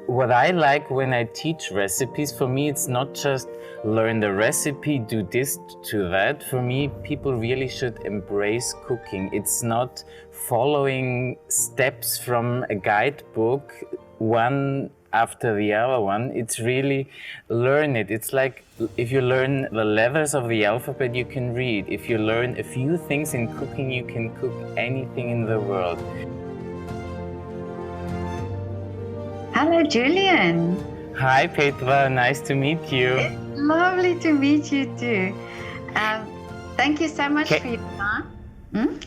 What I like when I teach recipes, for me, it's not just learn the recipe, do this to that. For me, people really should embrace cooking. It's not following steps from a guidebook, one after the other one. It's really learn it. It's like if you learn the letters of the alphabet, you can read. If you learn a few things in cooking, you can cook anything in the world. Hello, Julian. Hi, Petra. Nice to meet you. It's lovely to meet you too. Thank you so much for your time.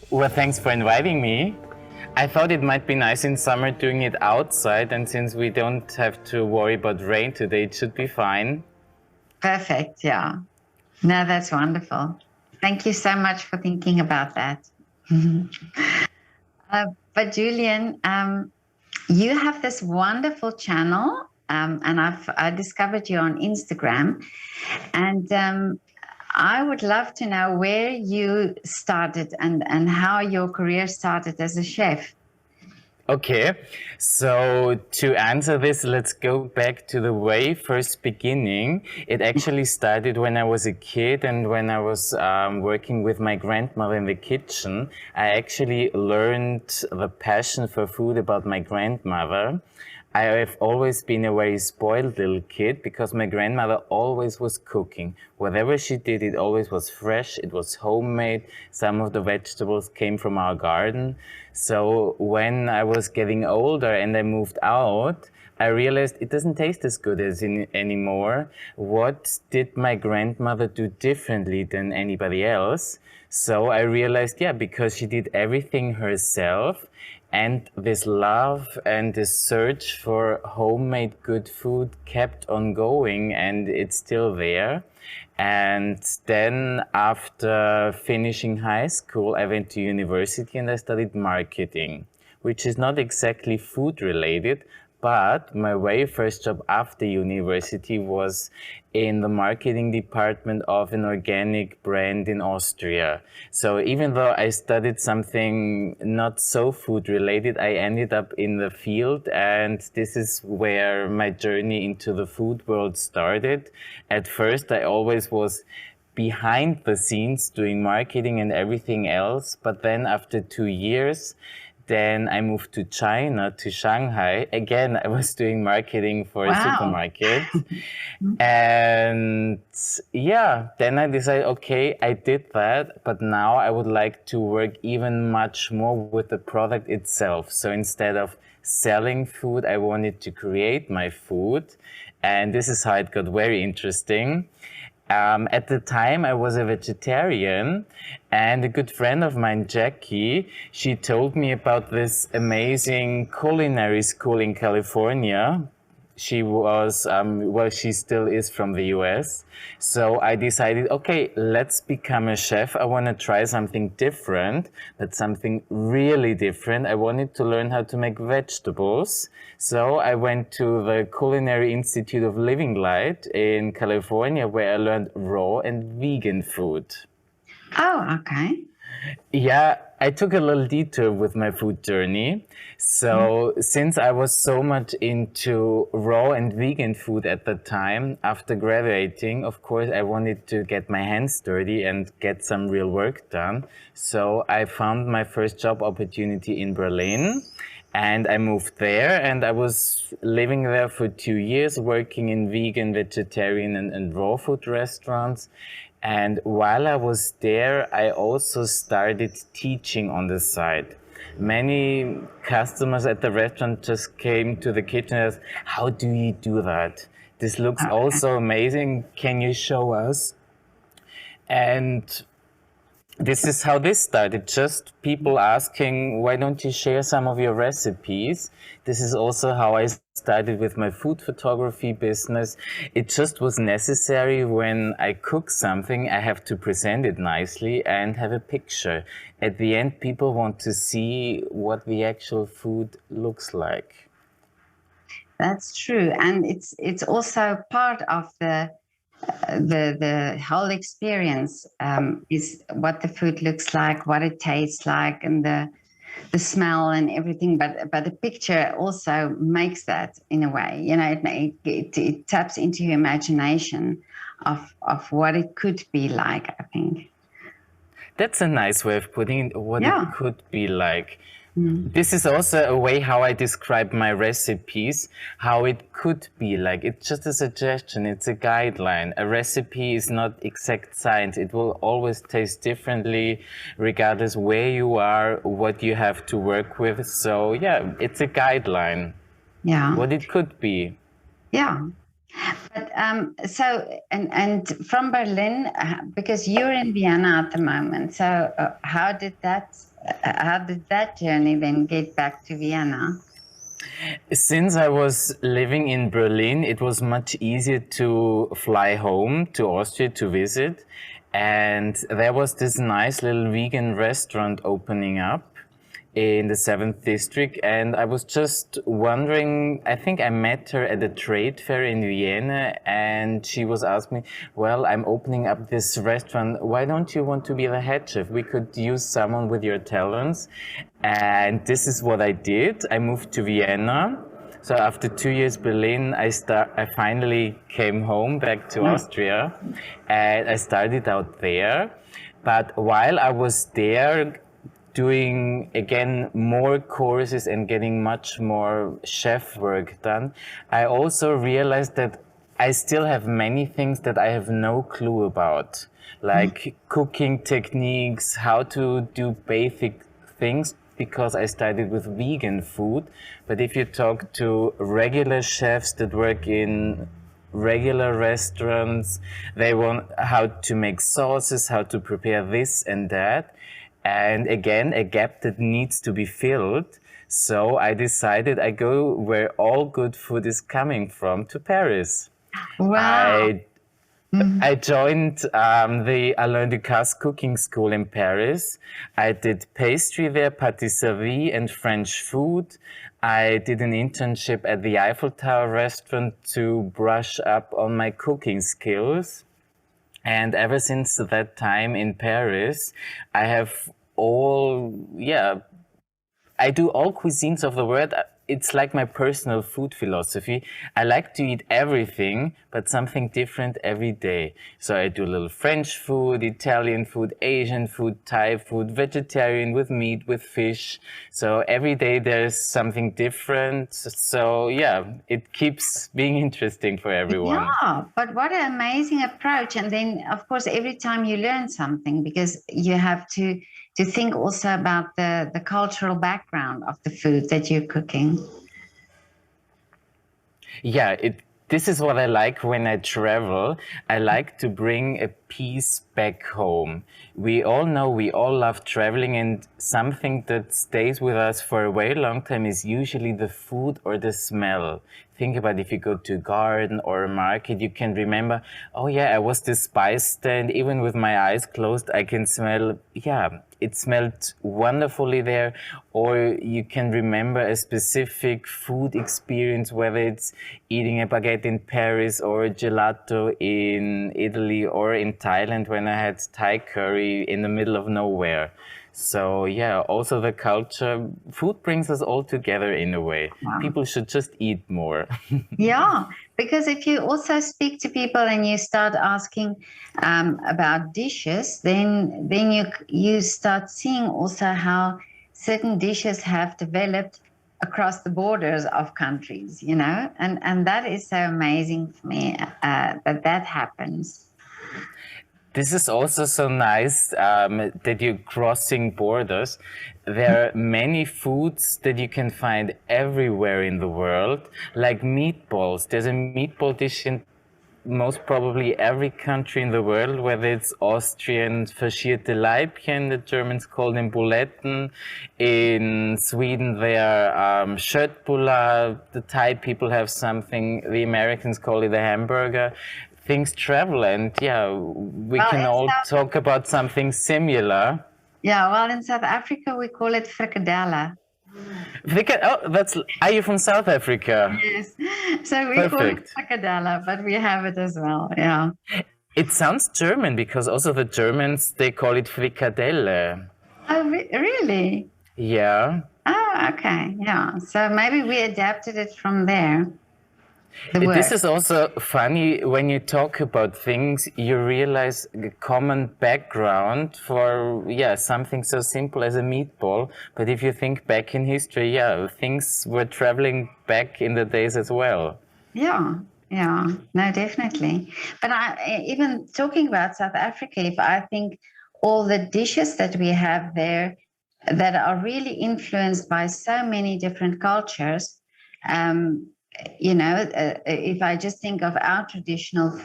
Well, thanks for inviting me. I thought it might be nice in summer doing it outside, and since we don't have to worry about rain today, it should be fine. Perfect. Yeah. No, that's wonderful. Thank you so much for thinking about that. But Julian, you have this wonderful channel, and I discovered you on Instagram, and I would love to know where you started and how your career started as a chef. Okay, so to answer this, let's go back to the way first beginning. It actually started when I was a kid and when I was working with my grandmother in the kitchen. I actually learned the passion for food about my grandmother. I have always been a very spoiled little kid because my grandmother always was cooking. Whatever she did, it always was fresh, it was homemade. Some of the vegetables came from our garden. So when I was getting older and I moved out, I realized it doesn't taste as good as anymore. What did my grandmother do differently than anybody else? So I realized, yeah, because she did everything herself, and this love and this search for homemade good food kept on going, and it's still there. And then after finishing high school, I went to university and I studied marketing, which is not exactly food related, but my very first job after university was in the marketing department of an organic brand in Austria. So even though I studied something not so food related, I ended up in the field, and this is where my journey into the food world started. At first, I always was behind the scenes doing marketing and everything else, but then after 2 years, then I moved to China, to Shanghai. Again, I was doing marketing for a supermarket. And yeah, then I decided, okay, I did that, but now I would like to work even much more with the product itself. So instead of selling food, I wanted to create my food. And this is how it got very interesting. At the time, I was a vegetarian, and a good friend of mine, Jackie, she told me about this amazing culinary school in California. She was, well, she still is from the US. So I decided, okay, let's become a chef. I want to try something different, but something really different. I wanted to learn how to make vegetables. So I went to the Culinary Institute of Living Light in California, where I learned raw and vegan food. Oh, okay. Yeah, I took a little detour with my food journey. So, since I was so much into raw and vegan food at the time, after graduating, of course, I wanted to get my hands dirty and get some real work done. So, I found my first job opportunity in Berlin. And I moved there, and I was living there for 2 years, working in vegan, vegetarian, and raw food restaurants. And while I was there, I also started teaching on the side. Many customers at the restaurant just came to the kitchen and asked, how do you do that? This looks also amazing. Can you show us? And this is how this started. Just people asking, why don't you share some of your recipes? This is also how I started with my food photography business. It just was necessary when I cook something, I have to present it nicely and have a picture. At the end, people want to see what the actual food looks like. That's true, and it's also part of the whole experience is what the food looks like, what it tastes like, and the smell and everything, but the picture also makes that in a way. You know, it taps into your imagination of what it could be like, I think. That's a nice way of putting it, what it Yeah. could be like. This is also a way how I describe my recipes, how it could be like. It's just a suggestion, it's a guideline. A recipe is not exact science. It will always taste differently regardless where you are, what you have to work with. So yeah, it's a guideline, Yeah. what it could be. Yeah. But so and from Berlin, because you're in Vienna at the moment. So how did that journey then get back to Vienna? Since I was living in Berlin, it was much easier to fly home to Austria to visit. And there was this nice little vegan restaurant opening up in the 7th district. And I was just wondering, I think I met her at a trade fair in Vienna, and she was asking me, well, I'm opening up this restaurant. Why don't you want to be the head chef? We could use someone with your talents. And this is what I did. I moved to Vienna. So after 2 years Berlin, I finally came home back to Austria, and I started out there. But while I was there, doing again more courses and getting much more chef work done, I also realized that I still have many things that I have no clue about, like cooking techniques, how to do basic things, because I started with vegan food. But if you talk to regular chefs that work in regular restaurants, they want how to make sauces, how to prepare this and that. And again, a gap that needs to be filled. So I decided I go where all good food is coming from, to Paris. Wow. I joined the Alain Ducasse cooking school in Paris. I did pastry there, patisserie and French food. I did an internship at the Eiffel Tower restaurant to brush up on my cooking skills. And ever since that time in Paris, I have I do all cuisines of the world. It's like my personal food philosophy. I like to eat everything, but something different every day. So I do a little French food, Italian food, Asian food, Thai food, vegetarian with meat, with fish. So every day there's something different. So yeah, it keeps being interesting for everyone. Yeah, but what an amazing approach. And then, of course, every time you learn something, because you have to think also about the cultural background of the food that you're cooking. Yeah, this is what I like when I travel. I like to bring a piece back home. We all know we all love traveling, and something that stays with us for a very long time is usually the food or the smell. Think about if you go to a garden or a market, you can remember, oh yeah, I was this spice stand. Even with my eyes closed, I can smell, yeah, it smelled wonderfully there. Or you can remember a specific food experience, whether it's eating a baguette in Paris or a gelato in Italy or in Thailand when I had Thai curry in the middle of nowhere. So yeah, also the culture, food brings us all together in a way. Wow. People should just eat more. Yeah, because if you also speak to people and you start asking about dishes, then you start seeing also how certain dishes have developed across the borders of countries, you know, and that is so amazing for me that happens. This is also so nice that you're crossing borders. There are many foods that you can find everywhere in the world, like meatballs. There's a meatball dish in most probably every country in the world, whether it's Austrian fascierte Leibchen, the Germans call them Buletten. In Sweden, they are Köttbullar. The Thai people have something, the Americans call it a hamburger. Things travel, and yeah, we can all talk about something similar. Yeah, well, in South Africa, we call it frikadella. Are you from South Africa? Yes. So we call it frikadella, but we have it as well. Yeah. It sounds German because also the Germans, they call it frikadelle. Oh, really? Yeah. Oh, okay. Yeah. So maybe we adapted it from there. The This word. is also funny when you talk about things, you realize the common background for, yeah, something so simple as a meatball. But if you think back in history, yeah, things were traveling back in the days as well. Yeah. Yeah. No, definitely. But even talking about South Africa, if I think all the dishes that we have there that are really influenced by so many different cultures, um, if I just think of our traditional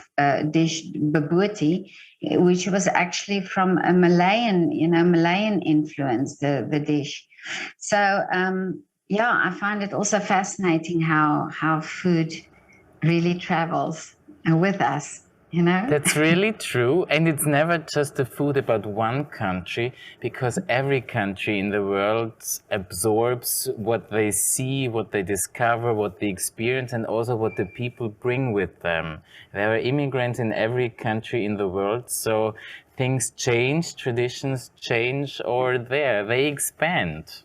dish, babuti, which was actually from a Malayan, Malayan influence, the dish. So, yeah, I find it also fascinating how food really travels with us, you know? That's really true. And it's never just the food about one country, because every country in the world absorbs what they see, what they discover, what they experience, and also what the people bring with them. There are immigrants in every country in the world, so things change, traditions change, or they expand.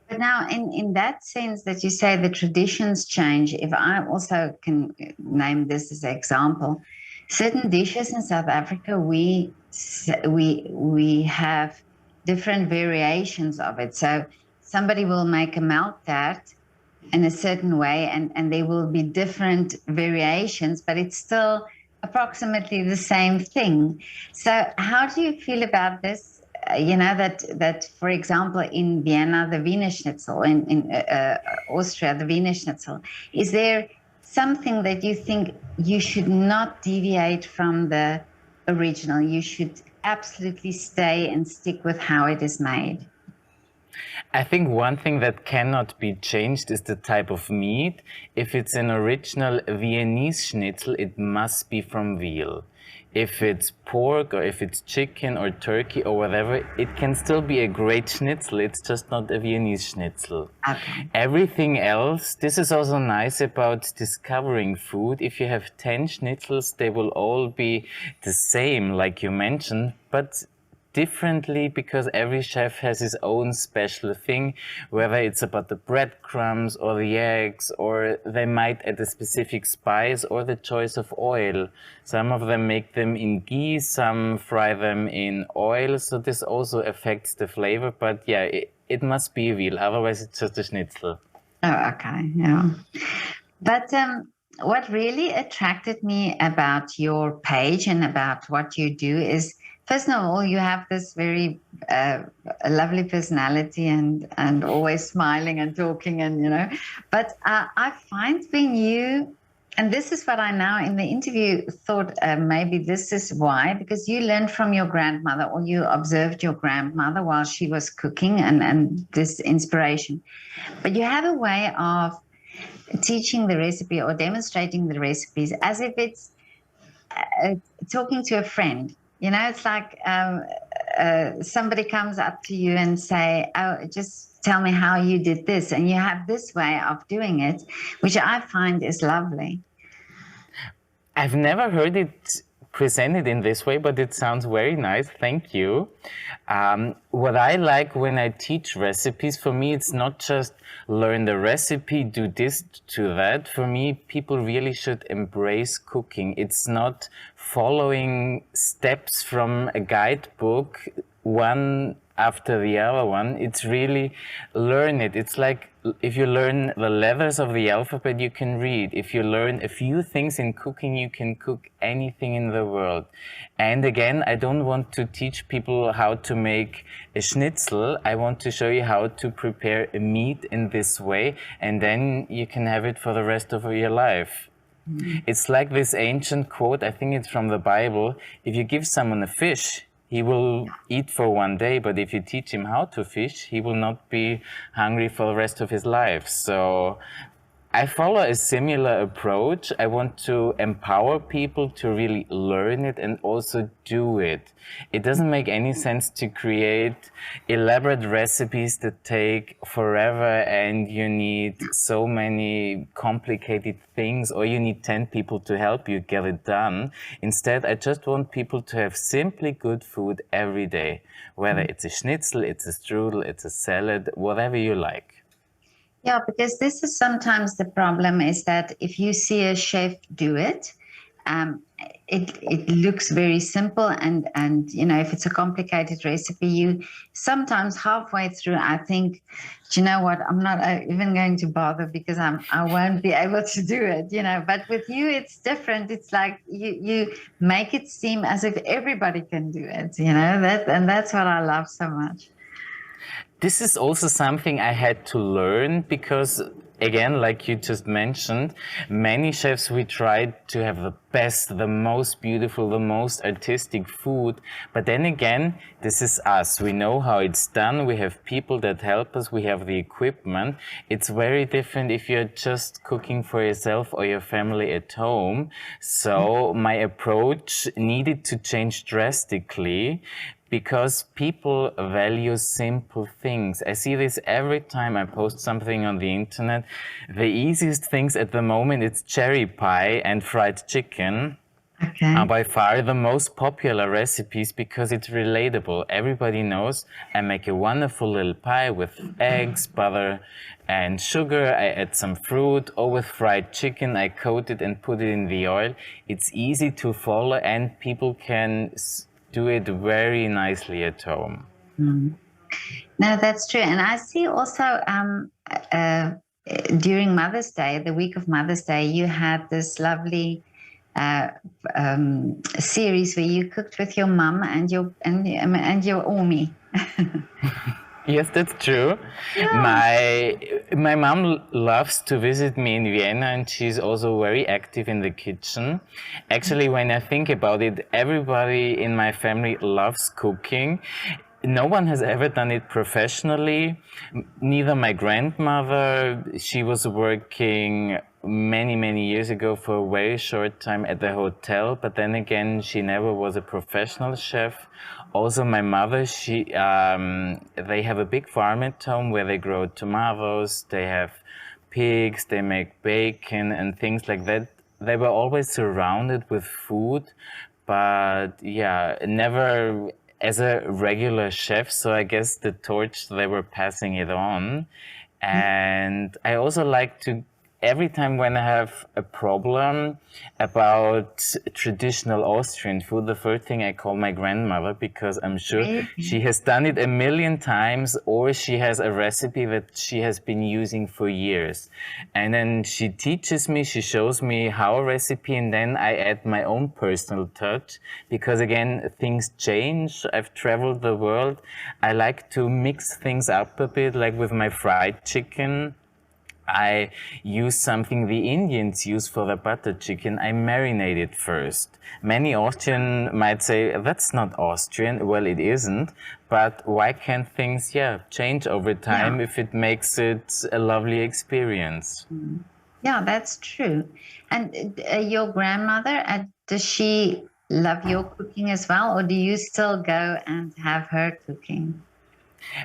But now, in that sense that you say the traditions change, if I also can name this as an example, certain dishes in South Africa, we have different variations of it. So somebody will make a melt tart in a certain way, and there will be different variations, but it's still approximately the same thing. So, how do you feel about this? That for example, in Vienna, the Wiener Schnitzel, in Austria, the Wiener Schnitzel, is there something that you think you should not deviate from the original? You should absolutely stay and stick with how it is made. I think one thing that cannot be changed is the type of meat. If it's an original Viennese schnitzel, it must be from veal. If it's pork or if it's chicken or turkey or whatever, it can still be a great schnitzel. It's just not a Viennese schnitzel. Okay. Everything else, this is also nice about discovering food. If you have 10 schnitzels, they will all be the same, like you mentioned, but differently, because every chef has his own special thing, whether it's about the breadcrumbs or the eggs, or they might add a specific spice or the choice of oil. Some of them make them in ghee, some fry them in oil, so this also affects the flavor. But yeah, it must be veal, otherwise it's just a schnitzel. Oh, okay. Yeah. But what really attracted me about your page and about what you do is, first of all, you have this very a lovely personality and always smiling and talking and But I find when you, and this is what I now in the interview thought, maybe this is why, because you learned from your grandmother, or you observed your grandmother while she was cooking, and this inspiration. But you have a way of teaching the recipe or demonstrating the recipes as if it's uh, talking to a friend. It's like somebody comes up to you and say, "Oh, just tell me how you did this," and you have this way of doing it, which I find is lovely. I've never heard it presented in this way, but it sounds very nice. Thank you. What I like when I teach recipes, for me, it's not just learn the recipe, do this, to that. For me, people really should embrace cooking. It's not following steps from a guidebook, one after the other one. It's really learn it. It's like if you learn the letters of the alphabet, you can read. If you learn a few things in cooking, you can cook anything in the world. And again, I don't want to teach people how to make a schnitzel. I want to show you how to prepare a meat in this way, and then you can have it for the rest of your life. It's like this ancient quote, I think it's from the Bible: if you give someone a fish, he will eat for one day, but if you teach him how to fish, he will not be hungry for the rest of his life. So I follow a similar approach. I want to empower people to really learn it and also do it. It doesn't make any sense to create elaborate recipes that take forever and you need so many complicated things, or you need 10 people to help you get it done. Instead, I just want people to have simply good food every day, whether it's a schnitzel, it's a strudel, it's a salad, whatever you like. Yeah, because this is sometimes the problem is that if you see a chef do it, um, it looks very simple, and you know, if it's a complicated recipe, you sometimes halfway through I think, do you know what, I'm not even going to bother because I won't be able to do it, you know. But with you it's different. It's like you make it seem as if everybody can do it, you know, that, and that's what I love so much. This is also something I had to learn because, again, like you just mentioned, many chefs, we tried to have the best, the most beautiful, the most artistic food. But then again, this is us. We know how it's done. We have people that help us. We have the equipment. It's very different if you're just cooking for yourself or your family at home. So my approach needed to change drastically, because people value simple things. I see this every time I post something on the internet. The easiest things at the moment, it's cherry pie and fried chicken, are Okay. by far the most popular recipes because it's relatable. Everybody knows I make a wonderful little pie with eggs, butter, and sugar. I add some fruit, or with fried chicken, I coat it and put it in the oil. It's easy to follow, and people can do it very nicely at home. Mm. No, that's true. And I see also uh, during Mother's Day, the week of Mother's Day, you had this lovely uh, series where you cooked with your mum and your Omi. Yes, that's true. Yeah. My mom loves to visit me in Vienna, and she's also very active in the kitchen. Actually, when I think about it, everybody in my family loves cooking. No one has ever done it professionally. Neither my grandmother. She was working many years ago for a very short time at the hotel, but then again, she never was a professional chef. Also, my mother, they have a big farm at home where they grow tomatoes, they have pigs, they make bacon and things like that. They were always surrounded with food, but yeah, never as a regular chef. So I guess the torch, they were passing it on. And I also like to, every time when I have a problem about traditional Austrian food, the first thing I call my grandmother, because I'm sure Really? she has done it a million times, or she has a recipe that she has been using for years. And then she teaches me, she shows me how a recipe, and then I add my own personal touch, because again, things change. I've traveled the world. I like to mix things up a bit, like with my fried chicken. I use something the Indians use for the butter chicken. I marinate it first. Many Austrian might say, that's not Austrian. Well, it isn't. But why can't things, yeah, change over Yeah. time if it makes it a lovely experience? Yeah, that's true. And your grandmother, does she love your cooking as well, or do you still go and have her cooking?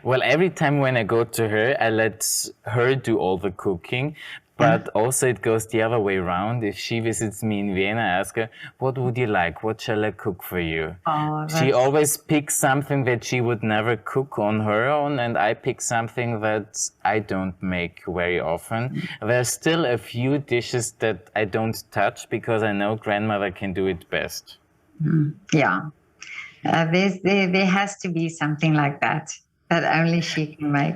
Well, every time when I go to her, I let her do all the cooking. Yeah. But also it goes the other way around. If she visits me in Vienna, I ask her, what would you like? What shall I cook for you? Oh, She that's always picks something that she would never cook on her own, and I pick something that I don't make very often. There's still a few dishes that I don't touch because I know grandmother can do it best. yeah. There has to be something like that that only she can make.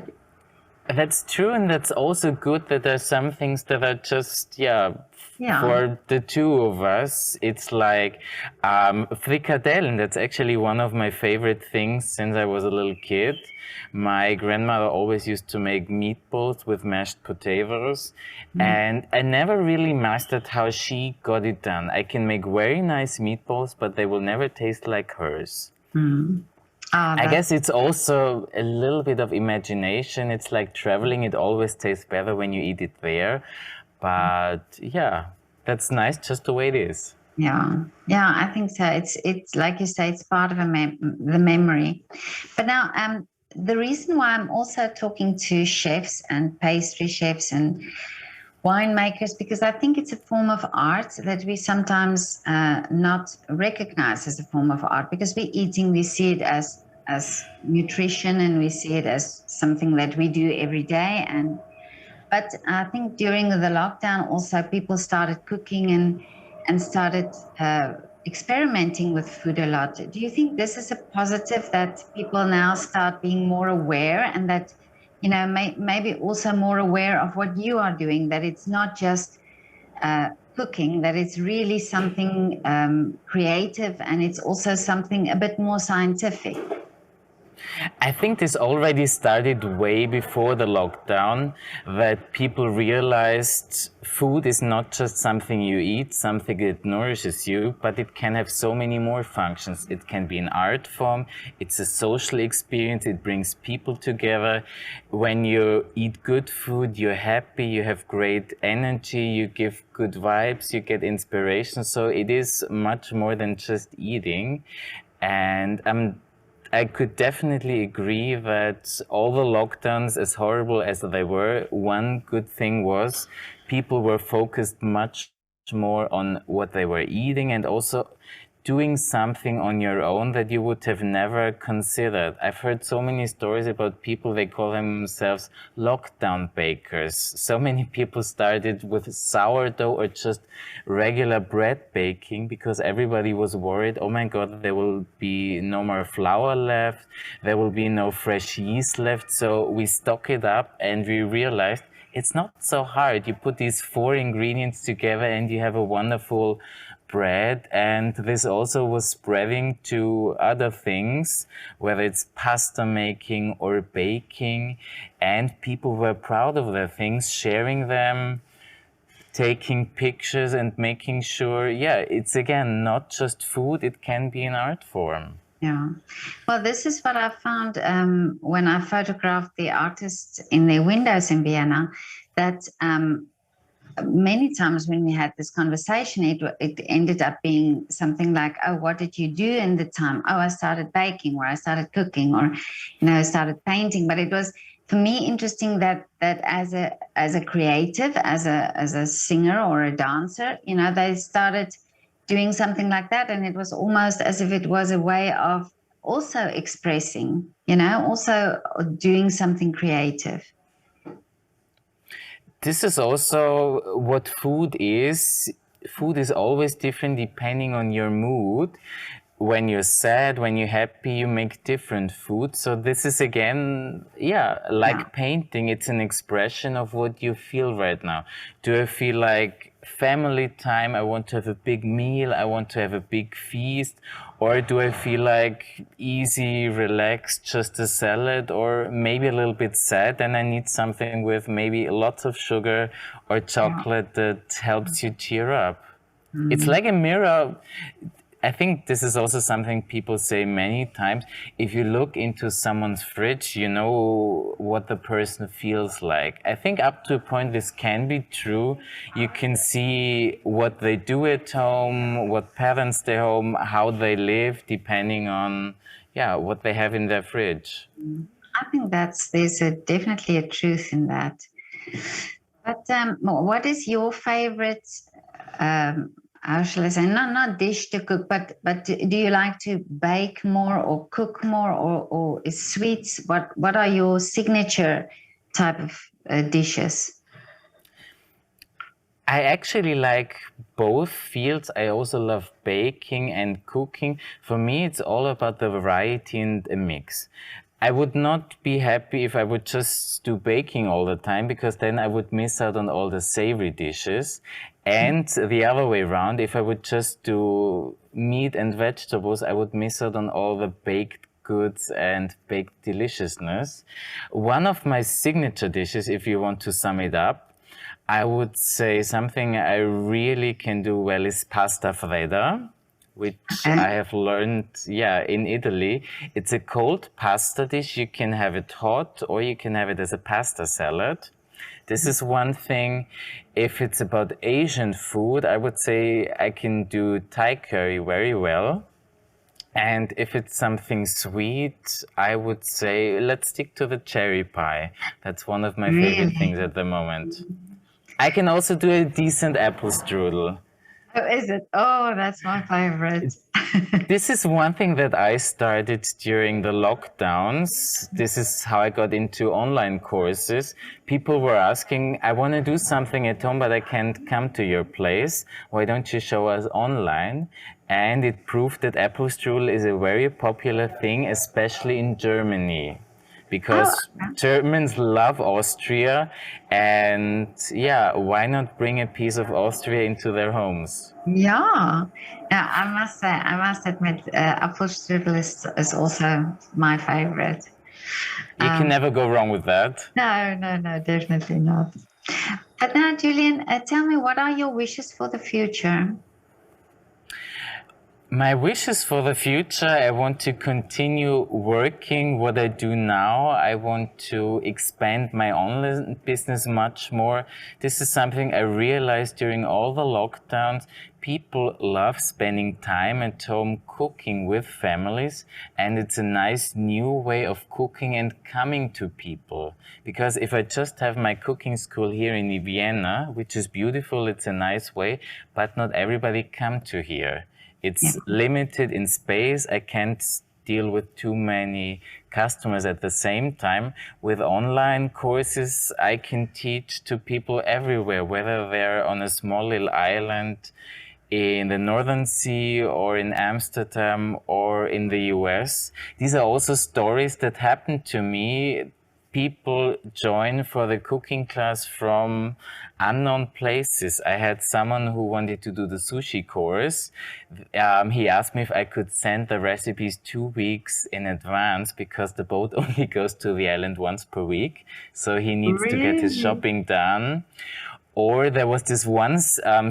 That's true, and that's also good that there's some things that are just, yeah, Yeah. for the two of us. It's like frikadellen. That's actually one of my favorite things since I was a little kid. My grandmother always used to make meatballs with mashed potatoes, and I never really mastered how she got it done. I can make very nice meatballs, but they will never taste like hers. Mm. Oh, I that's guess it's also a little bit of imagination. It's like traveling, it always tastes better when you eat it there. But yeah, that's nice just the way it is. Yeah, I think so. It's like you say, it's part of the memory. But now, the reason why I'm also talking to chefs and pastry chefs and winemakers, because I think it's a form of art that we sometimes not recognize as a form of art, because we're eating, we see it as nutrition, and we see it as something that we do every day. But I think during the lockdown also people started cooking and started experimenting with food a lot. Do you think this is a positive, that people now start being more aware, and that, maybe also more aware of what you are doing, that it's not just cooking, that it's really something creative, and it's also something a bit more scientific? I think this already started way before the lockdown, that people realized food is not just something you eat, something that nourishes you, but it can have so many more functions. It can be an art form, it's a social experience, it brings people together. When you eat good food, you're happy, you have great energy, you give good vibes, you get inspiration. So it is much more than just eating. And I could definitely agree that all the lockdowns, as horrible as they were, one good thing was people were focused much more on what they were eating, and also doing something on your own that you would have never considered. I've heard so many stories about people, they call themselves lockdown bakers. So many people started with sourdough or just regular bread baking because everybody was worried, oh my God, there will be no more flour left, there will be no fresh yeast left. So we stock it up, and we realized it's not so hard. You put these 4 ingredients together and you have a wonderful bread. And this also was spreading to other things, whether it's pasta making or baking, and people were proud of their things, sharing them, taking pictures, and making sure, yeah, it's again not just food, it can be an art form. Yeah. Well, this is what I found when I photographed the artists in their windows in Vienna, that many times when we had this conversation, it ended up being something like, oh, what did you do in the time? Oh, I started baking, or I started cooking, or, I started painting. But it was, for me, interesting that as a creative, as a singer or a dancer, they started doing something like that, and it was almost as if it was a way of also expressing, also doing something creative. This is also what food is. Food is always different depending on your mood. When you're sad, when you're happy, you make different food. So this is again, yeah, like Yeah. painting, it's an expression of what you feel right now. Do I feel like family time? I want to have a big meal. I want to have a big feast. Or do I feel like easy, relaxed, just a salad, or maybe a little bit sad and I need something with maybe lots of sugar or chocolate that helps you cheer up? It's like a mirror. I think this is also something people say many times. If you look into someone's fridge, you know what the person feels like. I think up to a point this can be true. You can see what they do at home, what patterns they home, how they live, depending on, yeah, what they have in their fridge. I think there's definitely a truth in that. But what is your favorite? How shall I say? Not dish to cook, but do you like to bake more or cook more, or is sweets? What are your signature type of dishes? I actually like both fields. I also love baking and cooking. For me, it's all about the variety and a mix. I would not be happy if I would just do baking all the time, because then I would miss out on all the savory dishes. And the other way around, if I would just do meat and vegetables, I would miss out on all the baked goods and baked deliciousness. One of my signature dishes, if you want to sum it up, I would say something I really can do well is pasta fredda, which Okay. I have learned, yeah, in Italy. It's a cold pasta dish. You can have it hot or you can have it as a pasta salad. This is one thing. If it's about Asian food, I would say I can do Thai curry very well. And if it's something sweet, I would say let's stick to the cherry pie. That's one of my favorite Really? things at the moment. I can also do a decent apple strudel. Oh, is it? Oh, that's my favorite. This is one thing that I started during the lockdowns. This is how I got into online courses. People were asking, I want to do something at home, but I can't come to your place. Why don't you show us online? And it proved that apple strudel is a very popular thing, especially in Germany, Oh, because Germans love Austria. And yeah, why not bring a piece of Austria into their homes? yeah. Yeah, I must say, I must admit, Apfelstrudel is also my favorite. You can Um, never go wrong with that. no, no, no, definitely not. But now, Julian, tell me, what are your wishes for the future? My wishes for the future, I want to continue working what I do now. I want to expand my online business much more. This is something I realized during all the lockdowns. People love spending time at home cooking with families, and it's a nice new way of cooking and coming to people. Because if I just have my cooking school here in Vienna, which is beautiful, it's a nice way, but not everybody come to here. Yeah. It's limited in space. I can't deal with too many customers at the same time. With online courses, I can teach to people everywhere, whether they're on a small little island in the Northern Sea or in Amsterdam or in the US. These are also stories that happened to me. People join for the cooking class from unknown places. I had someone who wanted to do the sushi course. He asked me if I could send the recipes 2 weeks in advance because the boat only goes to the island once per week. So he needs to get his Really? shopping done. Or there was this one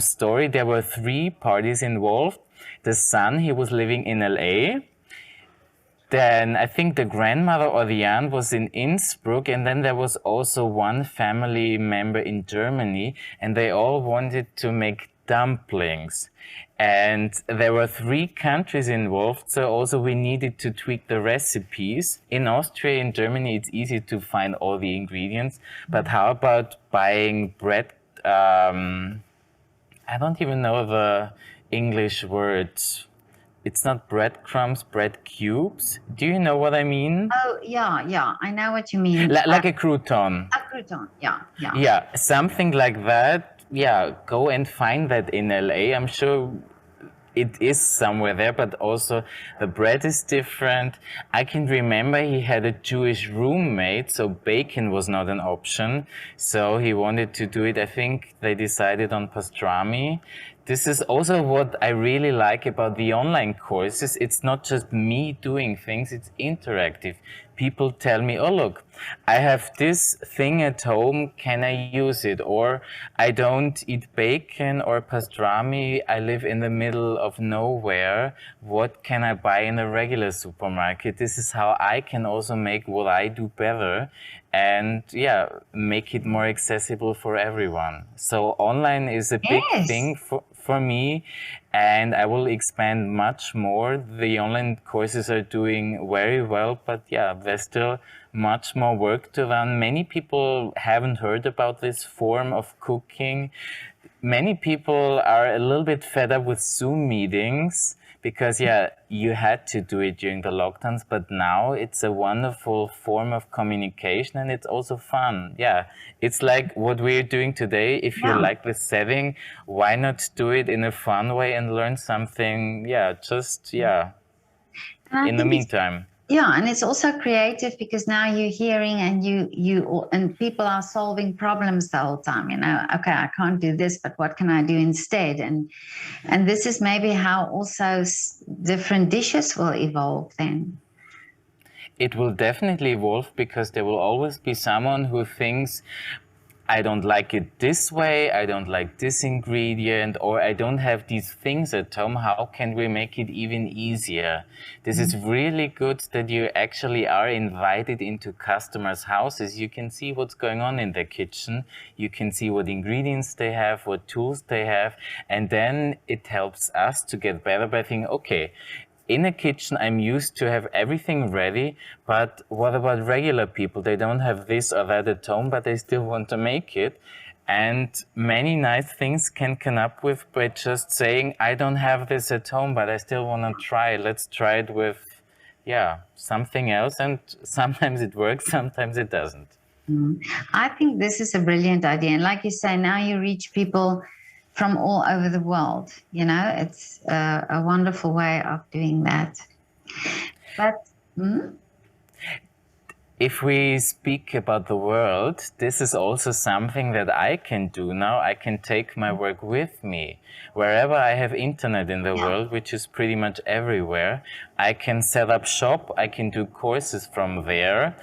story, there were three parties involved. The son, he was living in LA. Then I think the grandmother or the aunt was in Innsbruck, and then there was also one family member in Germany, and they all wanted to make dumplings. And there were three countries involved, so also we needed to tweak the recipes. In Austria, in Germany, it's easy to find all the ingredients, but how about buying bread? I don't even know the English word. It's not breadcrumbs, bread cubes. Do you know what I mean? Oh, yeah, yeah. I know what you mean. Like a crouton. A crouton. Yeah, yeah. Yeah, something like that. Yeah, go and find that in LA. I'm sure it is somewhere there, but also the bread is different. I can remember he had a Jewish roommate, so bacon was not an option. So he wanted to do it. I think they decided on pastrami. This is also what I really like about the online courses. It's not just me doing things, it's interactive. People tell me, oh, look, I have this thing at home, can I use it? Or I don't eat bacon or pastrami, I live in the middle of nowhere. What can I buy in a regular supermarket? This is how I can also make what I do better and yeah, make it more accessible for everyone. So online is a big Yes. thing for me, and I will expand much more. The online courses are doing very well, but yeah, there's still much more work to done. Many people haven't heard about this form of cooking. Many people are a little bit fed up with Zoom meetings because, yeah, you had to do it during the lockdowns, but now it's a wonderful form of communication and it's also fun. Yeah, it's like what we're doing today. If you Yeah. like the setting, why not do it in a fun way and learn something? Yeah, just, yeah, And I in the think it's meantime. yeah, and it's also creative because now you're hearing and and people are solving problems the whole time. You know, okay, I can't do this, but what can I do instead? And this is maybe how also different dishes will evolve then. It will definitely evolve because there will always be someone who thinks I don't like it this way, I don't like this ingredient, or I don't have these things at home. How can we make it even easier? This is really good that you actually are invited into customers' houses. You can see what's going on in their kitchen. You can see what ingredients they have, what tools they have, and then it helps us to get better by thinking, okay, in a kitchen, I'm used to have everything ready, but what about regular people? They don't have this or that at home, but they still want to make it. And many nice things can come up with by just saying, I don't have this at home, but I still want to try. Let's try it with, something else. And sometimes it works, sometimes it doesn't. I think this is a brilliant idea. And like you say, now you reach people from all over the world. You know, it's a wonderful way of doing that. But if we speak about the world, this is also something that I can do now. I can take my work with me. Wherever I have internet in the world, which is pretty much everywhere, I can set up shop, I can do courses from there.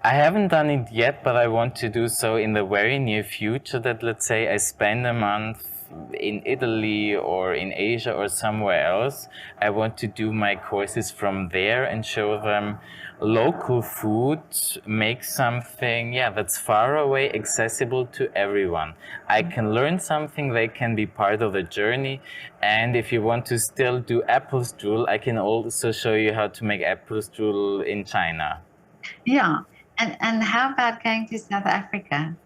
I haven't done it yet, but I want to do so in the very near future, that let's say I spend a month in Italy or in Asia or somewhere else. I want to do my courses from there and show them local food, make something, that's far away, accessible to everyone. I can learn something, they can be part of the journey. And if you want to still do apple strudel, I can also show you how to make apple strudel in China. yeah, and how about going to South Africa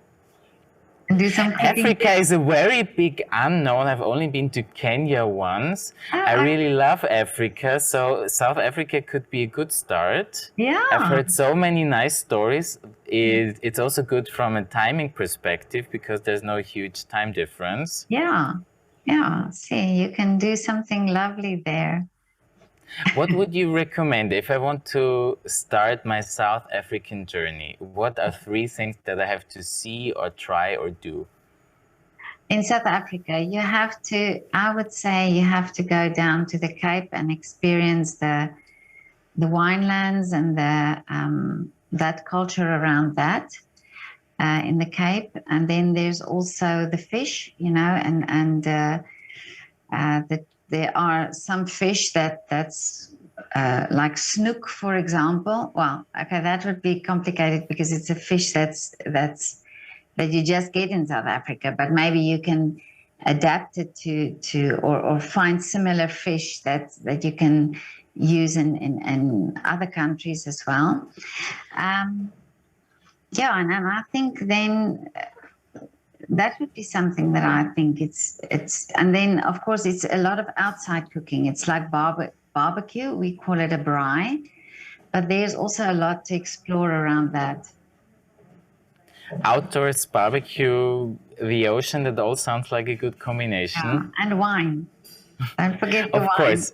and do some cooking? Africa is a very big unknown. I've only been to Kenya once. I really love Africa, so South Africa could be a good start. Yeah. I've heard so many nice stories. It's also good from a timing perspective because there's no huge time difference. Yeah. Yeah. See, you can do something lovely there. What would you recommend if I want to start my South African journey? What are 3 things that I have to see or try or do? In South Africa, you have to, I would say you have to go down to the Cape and experience the winelands and that culture around that in the Cape. And then there's also the fish, you know, and there are some fish that's like snook, for example. Well, okay, that would be complicated because it's a fish that you just get in South Africa, but maybe you can adapt it or find similar fish that you can use in other countries as well. And I think then that would be something that I think it's, and then of course it's a lot of outside cooking. It's like barbecue. We call it a braai, but there's also a lot to explore around that. Outdoors, barbecue, the ocean, that all sounds like a good combination. Yeah, and wine. Don't forget the wine. Of course.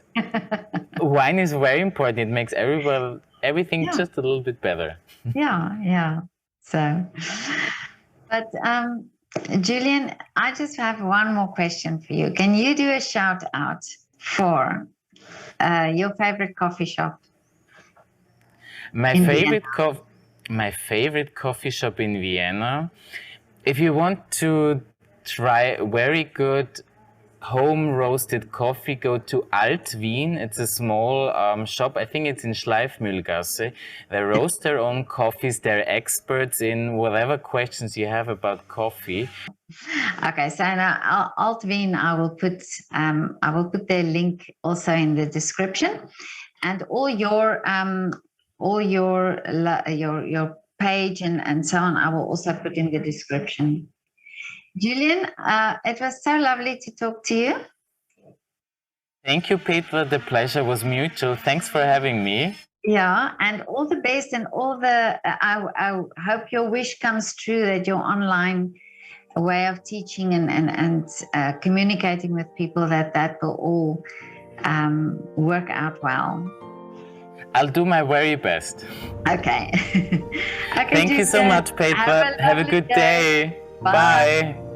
Wine is very important. It makes everything just a little bit better. Yeah. So, but Julian, I just have one more question for you. Can you do a shout out for your favorite coffee shop? My favorite coffee shop in Vienna. If you want to try very good home roasted coffee, go to Alt Wien. It's a small shop. I think it's in Schleifmühlgasse. They roast their own coffees. They're experts in whatever questions you have about coffee. Okay, so now Alt Wien, I will put their link also in the description, and all your page and so on, I will also put in the description. Julian, it was so lovely to talk to you. Thank you, Petra. The pleasure was mutual. Thanks for having me. Yeah, and all the best and I hope your wish comes true, that your online way of teaching and communicating with people, that will all work out well. I'll do my very best. Okay. Thank you so much, Petra. Have a good day. Bye.